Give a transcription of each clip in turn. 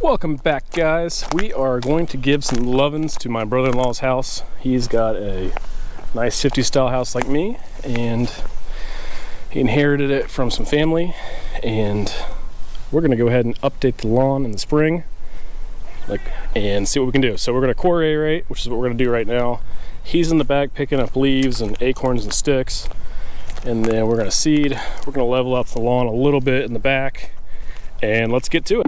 Welcome back, guys. We are going to give some lovins to my brother-in-law's house. He's got a nice 50s style house like me, and he inherited it from some family, and we're going to go ahead and update the lawn in the spring and see what we can do. So we're going to core aerate, which is what we're going to do right now. He's in the back picking up leaves and acorns and sticks, and then we're going to seed. We're going to level up the lawn a little bit in the back, and let's get to it.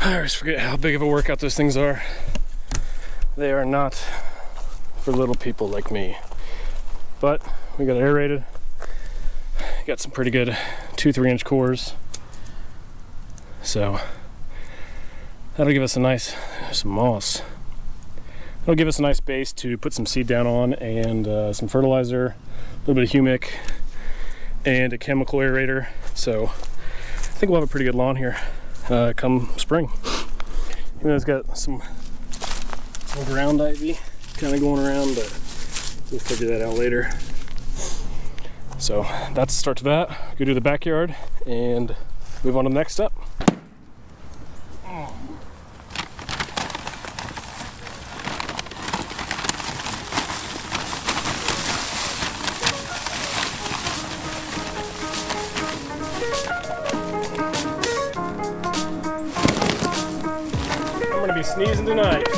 I always forget how big of a workout those things are. They are not for little people like me. But we got it aerated. Got some pretty good 2-3 inch cores. So that'll give us a nice, some moss. That'll give us a nice base to put some seed down on, and some fertilizer, a little bit of humic, and a chemical aerator. So I think we'll have a pretty good lawn here come spring. Even though it's got some ground ivy kind of going around, but we'll figure that out later. So that's the start to that. Go do the backyard and move on to the next step. I'm gonna be sneezing tonight.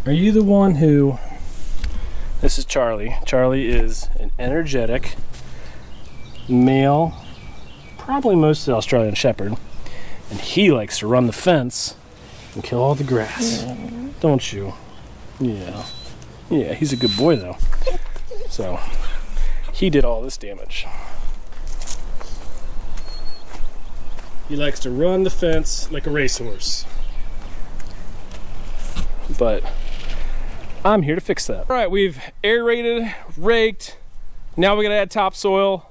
Are you the one who... This is Charlie. Charlie is an energetic male, probably mostly Australian Shepherd, and he likes to run the fence and kill all the grass. Don't you? Yeah. Yeah, he's a good boy though. So, he did all this damage. He likes to run the fence like a racehorse. But I'm here to fix that. All right, we've aerated, raked. Now we gotta add topsoil.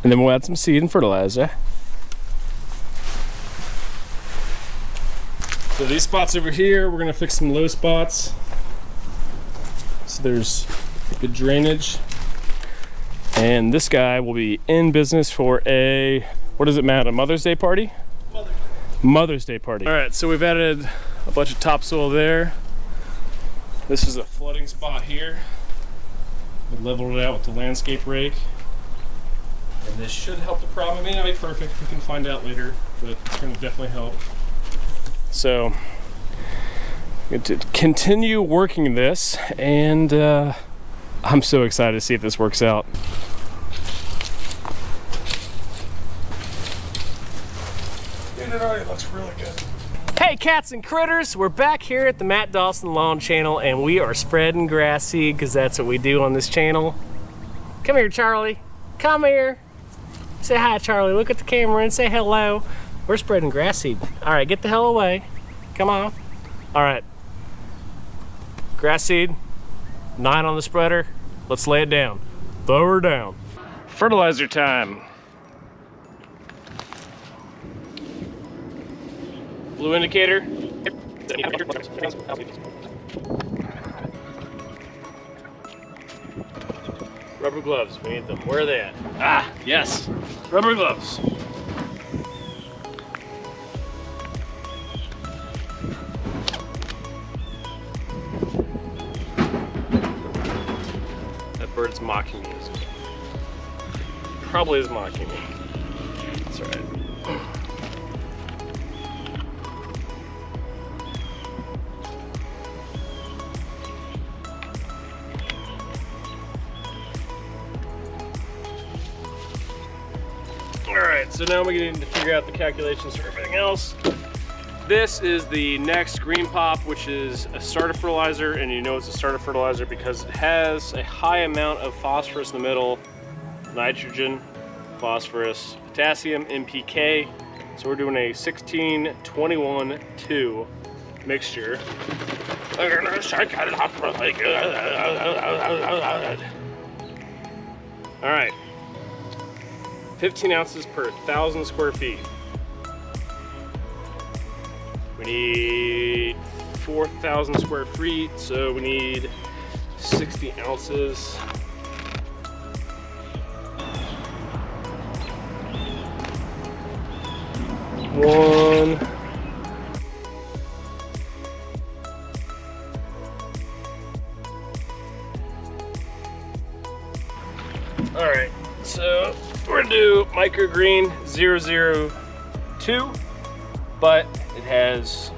And then we'll add some seed and fertilizer. So these spots over here, we're gonna fix some low spots. So there's good drainage. And this guy will be in business for a, what does it matter, a Mother's Day party? Mother's Day party. All right, so we've added a bunch of topsoil there. This is a flooding spot here. We leveled it out with the landscape rake. And this should help the problem. It may not be perfect, we can find out later, but it's gonna definitely help. So, I'm going to continue working this, and I'm so excited to see if this works out. And it already looks really good. Hey! Hey cats and critters, we're back here at the Matt Dawson Lawn Channel and we are spreading grass seed because that's what we do on this channel. Come here, Charlie. Come here. Say hi, Charlie. Look at the camera and say hello. We're spreading grass seed. All right, get the hell away. Come on. All right. Grass seed, 9 on the spreader. Let's lay it down. Throw her down. Fertilizer time. Blue indicator. Rubber gloves, we need them. Where are they at? Ah, yes, rubber gloves. That bird's mocking me. Probably is mocking me. That's all right. Alright, so now we need to figure out the calculations for everything else. This is the next green pop, which is a starter fertilizer, and you know it's a starter fertilizer because it has a high amount of phosphorus in the middle, nitrogen, phosphorus, potassium, NPK. So we're doing a 16-21-2 mixture. Alright. 15 ounces per 1,000 square feet. We need 4,000 square feet, so we need 60 ounces. One. All right, so we're gonna do microgreen 002, but it has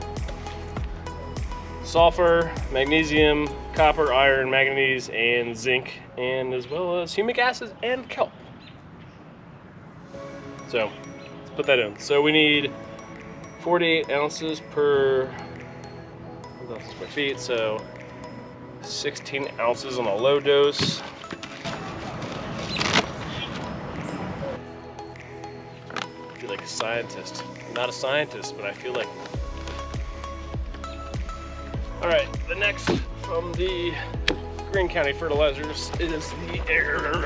sulfur, magnesium, copper, iron, manganese, and zinc, and as well as humic acid and kelp. So let's put that in. So we need 48 ounces per 1,000 square feet, so 16 ounces on a low dose. I feel like a scientist. I'm not a scientist, but I feel like. All right, the next from the Greene County Fertilizers is the Aerate. I'm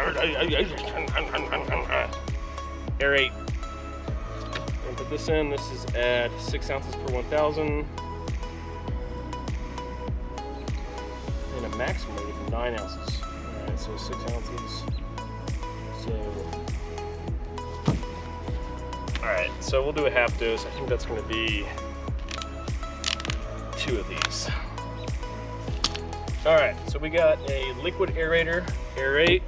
gonna put this in. This is at 6 ounces per 1,000. And a maximum of 9 ounces. All right, so 6 ounces. So. All right, so we'll do a half dose. I think that's going to be 2 of these. All right, so we got a liquid aerator, Aerate.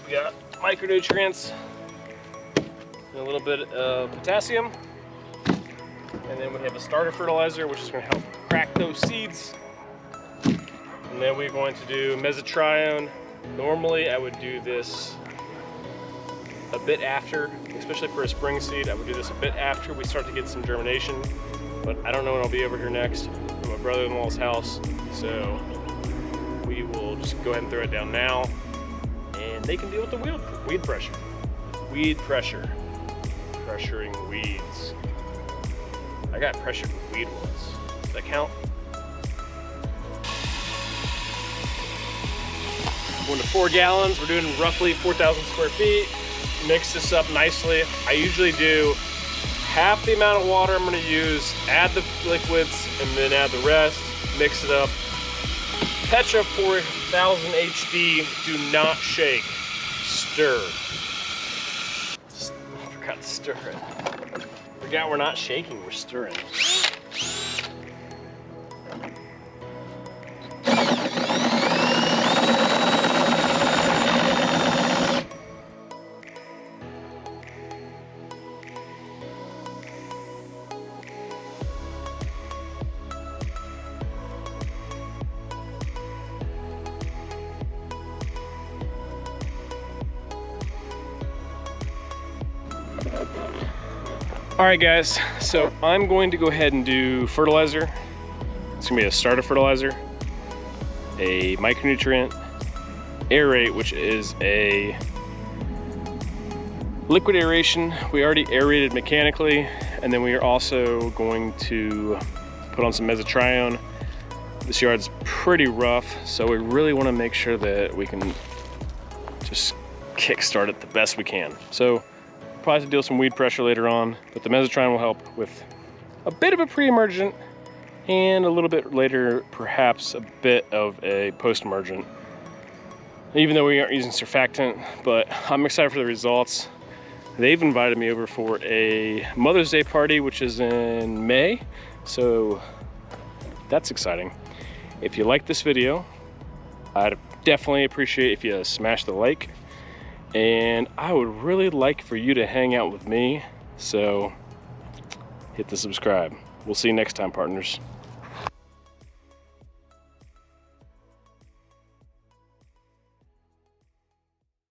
We got micronutrients, and a little bit of potassium. And then we have a starter fertilizer, which is going to help crack those seeds. And then we're going to do Mesotrione. Normally I would do this a bit after, especially for a spring seed. I would do this a bit after we start to get some germination, but I don't know when I'll be over here next at my brother-in-law's house, so we will just go ahead and throw it down now, and they can deal with the weed pressure. Weed pressure. Pressuring weeds. I got pressured with weed once. Does that count? 1 to 4 gallons. We're doing roughly 4,000 square feet. Mix this up nicely. I usually do half the amount of water I'm going to use, add the liquids, and then add the rest, mix it up. Petra 4000 HD, do not shake, stir. I forgot to stir it. Forgot we're not shaking, we're stirring. All right, guys, so I'm going to go ahead and do fertilizer. It's gonna be a starter fertilizer, a micronutrient, aerate, which is a liquid aeration. We already aerated mechanically, and then we are also going to put on some Mesotrione. This yard's pretty rough, so we really want to make sure that we can just kickstart it the best we can. So probably have to deal with some weed pressure later on, but the Mesotrione will help with a bit of a pre-emergent, and a little bit later, perhaps a bit of a post-emergent. Even though we aren't using surfactant, but I'm excited for the results. They've invited me over for a Mother's Day party, which is in May, so that's exciting. If you like this video, I'd definitely appreciate if you smash the like, and I would really like for you to hang out with me, so hit the subscribe. We'll see you next time, partners.